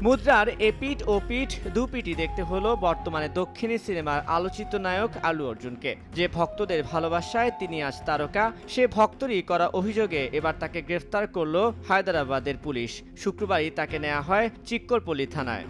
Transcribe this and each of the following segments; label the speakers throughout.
Speaker 1: মুদ্রার এপিঠ ও পিঠ দুপিঠই দেখতে হলো বর্তমানে দক্ষিণী সিনেমার আলোচিত নায়ক আল্লু অর্জুনকে। যে ভক্তদের ভালোবাসায় তিনি আজ তারকা, সে ভক্তরই করা অভিযোগে এবার তাকে গ্রেফতার করল হায়দরাবাদের পুলিশ। শুক্রবারই তাকে নেওয়া হয় চিক্করপল্লী থানায়।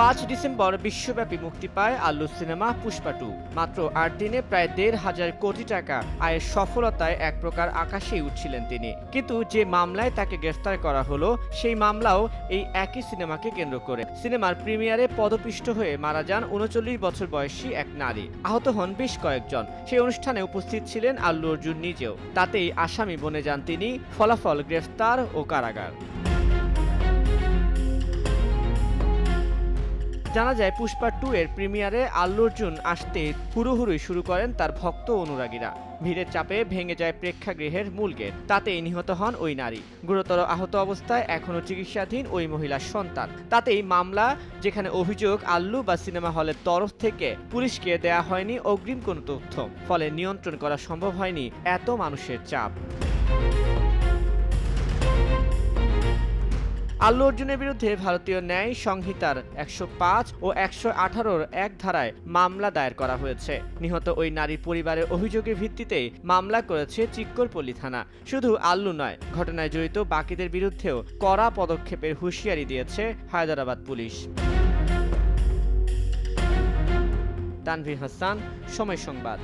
Speaker 1: ৫ ডিসেম্বর বিশ্বব্যাপী মুক্তি পায় আল্লুর সিনেমা পুষ্পা 2। মাত্র ৮ দিনে প্রায় ১.৫ কোটি টাকা আয়ের সফলতায় এক প্রকার আকাশেই উঠছিলেন তিনি। কিন্তু যে মামলায় তাকে গ্রেফতার করা হলো, সেই মামলাও এই একই সিনেমাকে কেন্দ্র করে। সিনেমার প্রিমিয়ারে পদপিষ্ট হয়ে মারা যান ৩৯ বছর বয়সী এক নারী। আহত হন বেশ কয়েকজন। সেই অনুষ্ঠানে উপস্থিত ছিলেন আল্লু অর্জুন নিজেও। তাতেই আসামি বনে যান তিনি। ফলাফল গ্রেফতার ও কারাগার। জানা যায়, পুষ্পা 2 এর প্রিমিয়ারে আল্লু অর্জুন আসতে হুড়োহুড়ি শুরু করেন তার ভক্ত অনুরাগীরা। ভিড়ের চাপে ভেঙে যায় প্রেক্ষাগৃহের মূল গেট। তাতেই নিহত হন ওই নারী। গুরুতর আহত অবস্থায় এখনও চিকিৎসাধীন ওই মহিলার সন্তান। তাতেই মামলা, যেখানে অভিযোগ আল্লু বা সিনেমা হলের তরফ থেকে পুলিশকে দেয়া হয়নি অগ্রিম কোনো তথ্য, ফলে নিয়ন্ত্রণ করা সম্ভব হয়নি এত মানুষের চাপ। আল্লু অর্জুনের বিরুদ্ধে ভারতীয় ন্যায় সংহিতার ১০৫ ও ১১৮ এক ধারায় মামলা দায়ের করা হয়েছে। নিহত ওই নারীর পরিবারের অভিযোগের ভিত্তিতেই মামলা করেছে চিক্করপল্লী থানা। শুধু আল্লু নয়, ঘটনায় জড়িত বাকিদের বিরুদ্ধেও কড়া পদক্ষেপের হুঁশিয়ারি দিয়েছে হায়দরাবাদ পুলিশ। তানভীর হাসান, সময় সংবাদ।